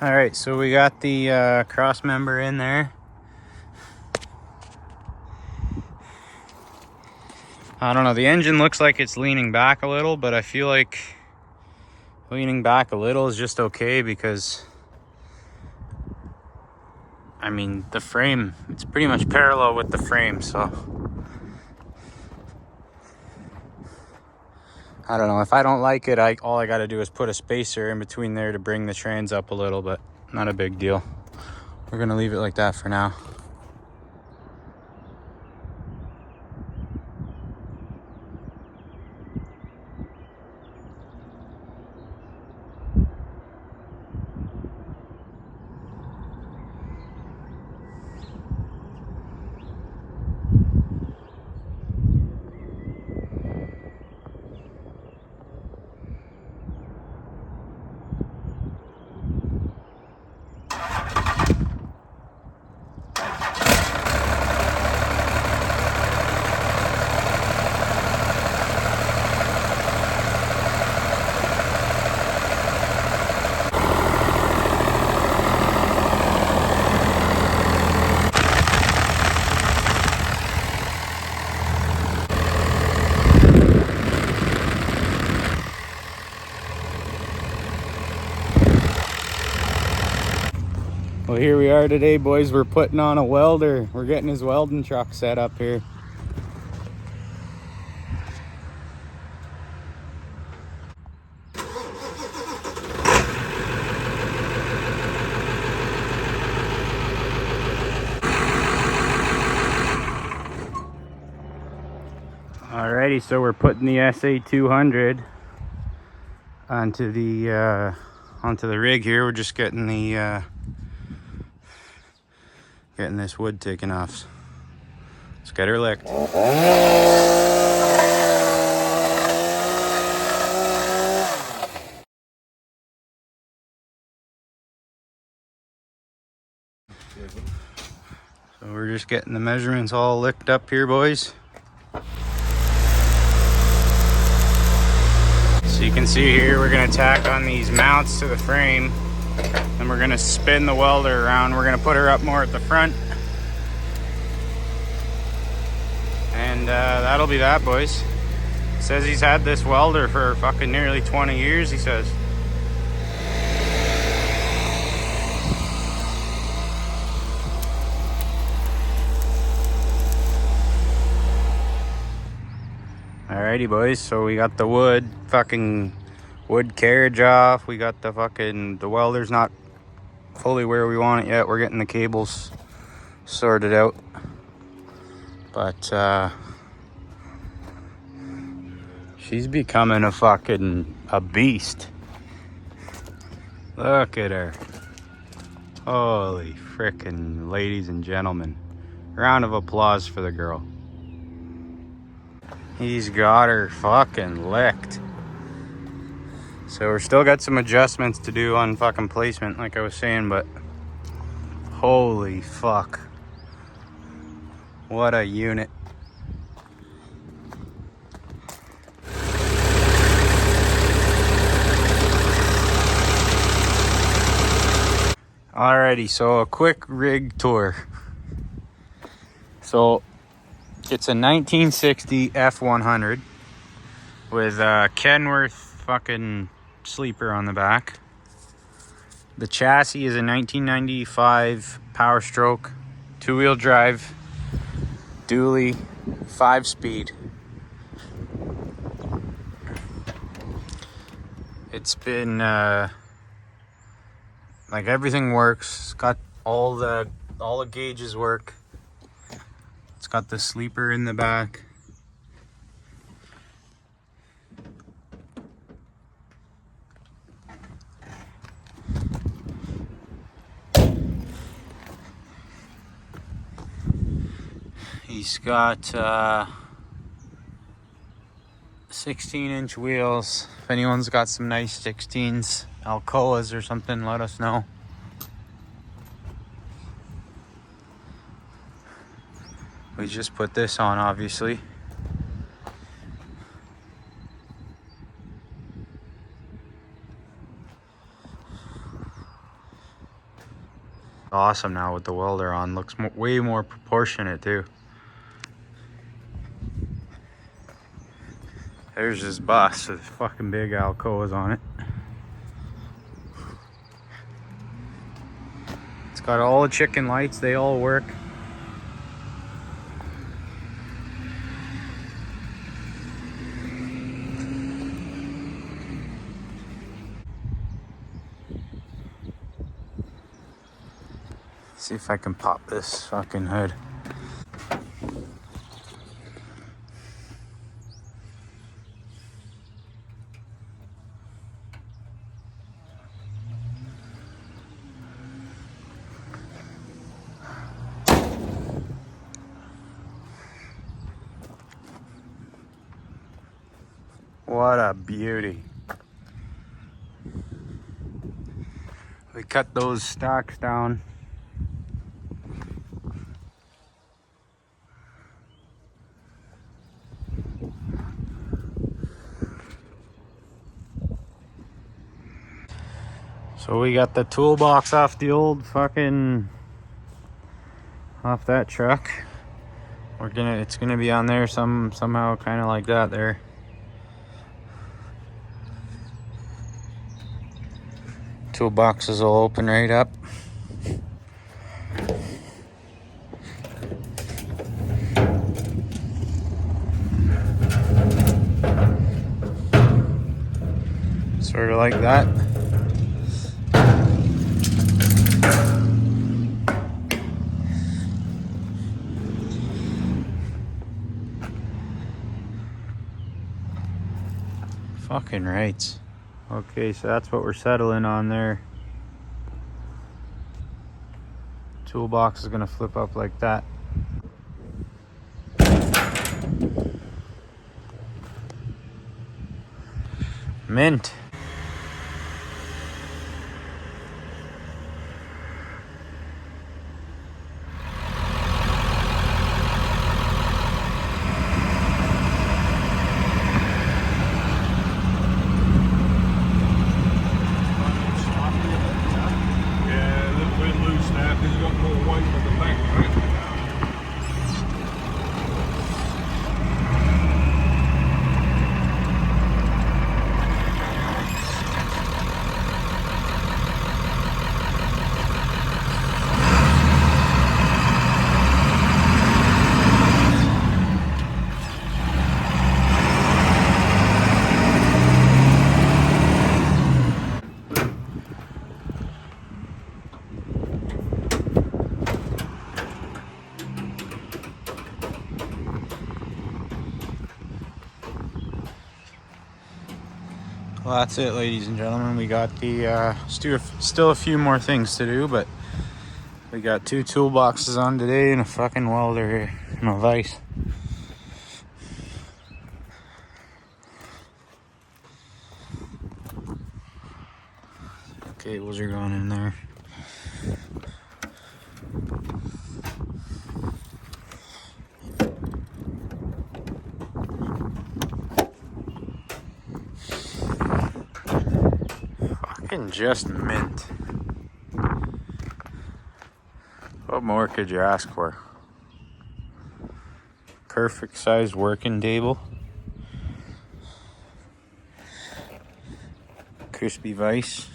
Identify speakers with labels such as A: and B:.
A: All right, so we got the cross member in there. I don't know, the engine looks like it's leaning back a little, but I feel like leaning back a little is just okay because, I mean, the frame, it's pretty much parallel with the frame, so I don't know. If I don't like it, all I got to do is put a spacer in between there to bring the trans up a little, but not a big deal. We're going to leave it like that for now. Well, here we are today, boys. We're putting on a welder. We're getting his welding truck set up here. Alrighty, so we're putting the SA200 onto the rig here. We're just getting the getting this wood taken off. Let's get her licked. So we're just getting the measurements all licked up here, boys. So you can see here, we're gonna tack on these mounts to the frame, and we're gonna spin the welder around. We're gonna put her up more at the front. And that'll be that, boys. Says he's had this welder for fucking nearly 20 years, he says. Alrighty, boys, so we got the wood carriage off. We got the welder's not fully where we want it yet. We're getting the cables sorted out. But she's becoming a beast. Look at her. Holy frickin', ladies and gentlemen. Round of applause for the girl. He's got her fucking licked. So we're still got some adjustments to do on fucking placement, like I was saying, but holy fuck. What a unit. Alrighty, so a quick rig tour. So it's a 1960 F-100 with a Kenworth fucking sleeper on the back. The chassis is a 1995 Power Stroke, 2-wheel drive, dually, 5-speed. It's been like everything works. It's got all the gauges work. It's got the sleeper in the back. He's got 16-inch wheels. If anyone's got some nice 16s, Alcoas or something, let us know. We just put this on, obviously. Awesome now with the welder on. Looks way more proportionate too. There's this bus with fucking big Alcoas on it. It's got all the chicken lights, they all work. See if I can pop this fucking hood. What a beauty. We cut those stocks down. So we got the toolbox off the old fucking, off that truck. It's gonna be on there somehow kind of like that there. Toolboxes will open right up. Sort of like that. Fucking right. Okay, so that's what we're settling on there. Toolbox is gonna flip up like that. Mint. Well, that's it, ladies and gentlemen. We got the still a few more things to do, but we got 2 toolboxes on today and a fucking welder here and a vise. Cables are going in there. Fucking just mint. What more could you ask for? Perfect sized working table. Crispy vise.